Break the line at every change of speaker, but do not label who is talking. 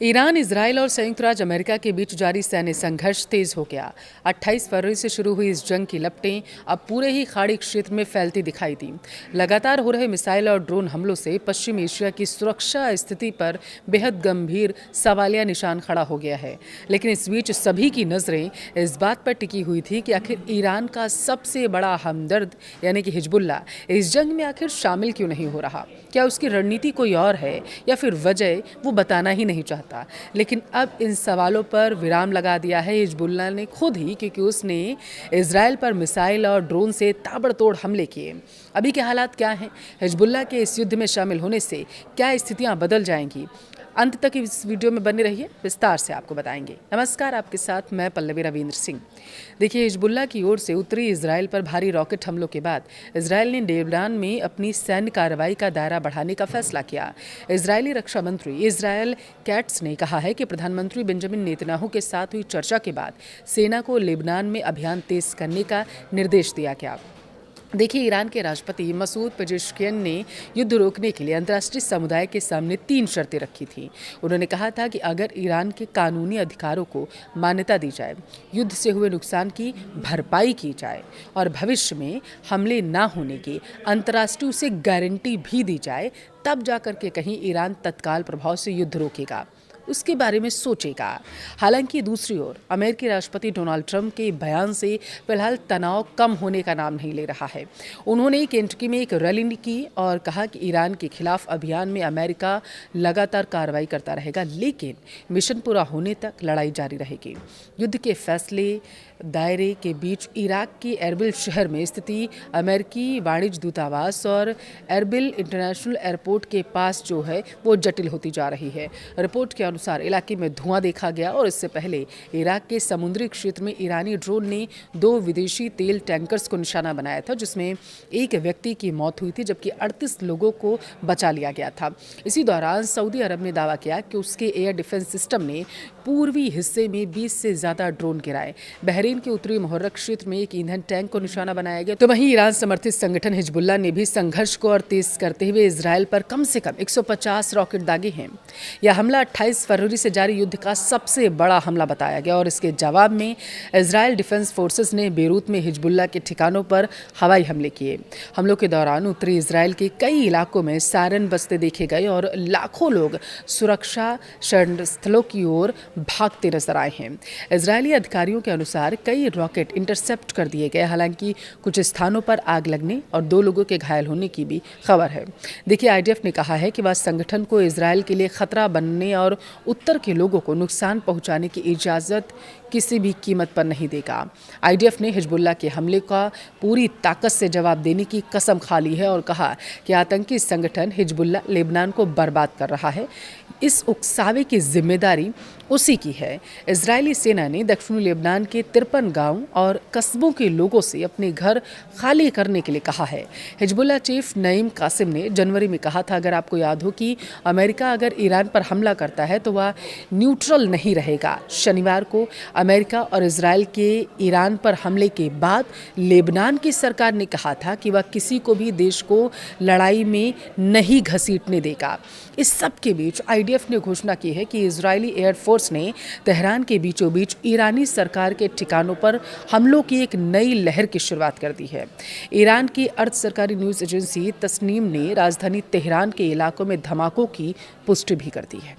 Iran, Israel और संयुक्त राज्य अमेरिका के बीच जारी सैन्य संघर्ष तेज हो गया। 28 फरवरी से शुरू हुई इस जंग की लपटें अब पूरे ही खाड़ी क्षेत्र में फैलती दिखाई दी। लगातार हो रहे मिसाइल और ड्रोन हमलों से पश्चिम एशिया की सुरक्षा स्थिति पर बेहद गंभीर सवालिया निशान खड़ा हो गया है। लेकिन इस बीच सभी की नजरें इस बात पर टिकी हुई थी कि आखिर ईरान का सबसे बड़ा हमदर्द यानी कि हिजबुल्ला इस जंग में आखिर शामिल क्यों नहीं हो रहा। क्या उसकी रणनीति कोई और है या फिर वजह वो बताना ही नहीं चाहता। लेकिन अब इन सवालों पर विराम लगा दिया है हिजबुल्ला ने खुद ही, क्योंकि उसने इजराइल पर मिसाइल और ड्रोन से ताबड़तोड़ हमले किए। अभी के हालात क्या हैं? हिजबुल्ला के इस युद्ध में शामिल होने से क्या स्थितियां बदल जाएंगी? अंत तक इस वीडियो में बने रहिए, विस्तार से आपको बताएंगे। नमस्कार, आपके साथ मैं पल्लवी रविंद्र सिंह। देखिए, हिजबुल्ला की ओर से उत्तरी इजराइल पर भारी रॉकेट हमलों के बाद इजराइल ने लेबनान में अपनी सैन्य कार्रवाई का दायरा बढ़ाने का फैसला किया। इजरायली रक्षा मंत्री इजराइल कैट्स ने कहा है कि प्रधानमंत्री बेंजामिन नेतन्याहू के साथ हुई चर्चा के बाद सेना को लेबनान में अभियान तेज करने का निर्देश दिया गया। देखिए, ईरान के राष्ट्रपति मसूद पेजेश्कियन ने युद्ध रोकने के लिए अंतर्राष्ट्रीय समुदाय के सामने 3 शर्तें रखी थी। उन्होंने कहा था कि अगर ईरान के कानूनी अधिकारों को मान्यता दी जाए, युद्ध से हुए नुकसान की भरपाई की जाए और भविष्य में हमले न होने की अंतर्राष्ट्रीय उसे गारंटी भी दी जाए, तब जाकर के कहीं ईरान तत्काल प्रभाव से युद्ध रोकेगा, उसके बारे में सोचेगा। हालांकि दूसरी ओर अमेरिकी राष्ट्रपति डोनाल्ड ट्रंप के बयान से फिलहाल तनाव कम होने का नाम नहीं ले रहा है। उन्होंने केंटकी में एक रैली की और कहा कि ईरान के खिलाफ अभियान में अमेरिका लगातार कार्रवाई करता रहेगा, लेकिन मिशन पूरा होने तक लड़ाई जारी रहेगी। युद्ध के फैसले दायरे के बीच इराक के एरबिल शहर में स्थिति अमेरिकी वाणिज्य दूतावास और एरबिल इंटरनेशनल एयरपोर्ट के पास जो है वो जटिल होती जा रही है। रिपोर्ट के अनुसार इलाके में धुआं देखा गया और इससे पहले इराक के समुद्री क्षेत्र में ईरानी ड्रोन ने 2 विदेशी तेल टैंकर्स को निशाना बनाया था, जिसमें एक व्यक्ति की मौत हुई थी जबकि 38 लोगों को बचा लिया गया था। इसी दौरान सऊदी अरब ने दावा किया कि उसके एयर डिफेंस सिस्टम ने पूर्वी हिस्से में 20 से ज्यादा ड्रोन गिराए। बहरीन के उत्तरी मुहर्रक क्षेत्र में एक ईंधन टैंक को निशाना बनाया गया। तो वहीं ईरान समर्थित संगठन हिजबुल्ला ने भी संघर्ष को और तेज करते हुए इजराइल पर कम से कम 150 रॉकेट दागे हैं। यह हमला 28 फरवरी से जारी युद्ध का सबसे बड़ा हमला बताया गया और इसके जवाब में इजराइल डिफेंस फोर्सेस ने बेरूत में हिजबुल्ला के ठिकानों पर हवाई हमले किए। हमलों के दौरान उत्तरी इजराइल के कई इलाकों में सायरन बजते देखे गए और लाखों लोग सुरक्षा शरण स्थलों की ओर भागते नजर आए हैं। इजरायली अधिकारियों के अनुसार कई रॉकेट इंटरसेप्ट कर दिए गए। हालांकि कुछ स्थानों पर आग लगने और 2 लोगों के घायल होने की भी खबर है। देखिए, आईडीएफ ने कहा है कि वह संगठन को इजराइल के लिए खतरा बनने और उत्तर के लोगों को नुकसान पहुंचाने की इजाजत किसी भी कीमत पर नहीं देगा। आईडीएफ ने हिजबुल्ला के हमले का पूरी ताकत से जवाब देने की कसम खा ली है और कहा कि आतंकी संगठन हिजबुल्ला लेबनान को बर्बाद कर रहा है। इस उकसावे की जिम्मेदारी उसी की है। इजरायली सेना ने दक्षिणी लेबनान के 53 गांव और कस्बों के लोगों से अपने घर खाली करने के लिए कहा है। हिजबुल्ला चीफ नईम कासिम ने जनवरी में कहा था, अगर आपको याद हो, कि अमेरिका अगर ईरान पर हमला करता है तो वह न्यूट्रल नहीं रहेगा। शनिवार को अमेरिका और इजराइल के ईरान पर हमले के बाद लेबनान की सरकार ने कहा था कि वह किसी को भी देश को लड़ाई में नहीं घसीटने देगा। इस सब के बीच आईडीएफ ने घोषणा की है कि इजरायली एयरफोर्स ने तेहरान के बीचों बीच ईरानी सरकार के ठिकानों पर हमलों की एक नई लहर की शुरुआत कर दी है। ईरान की अर्ध सरकारी न्यूज एजेंसी तस्नीम ने राजधानी तेहरान के इलाकों में धमाकों की पुष्टि भी कर दी है।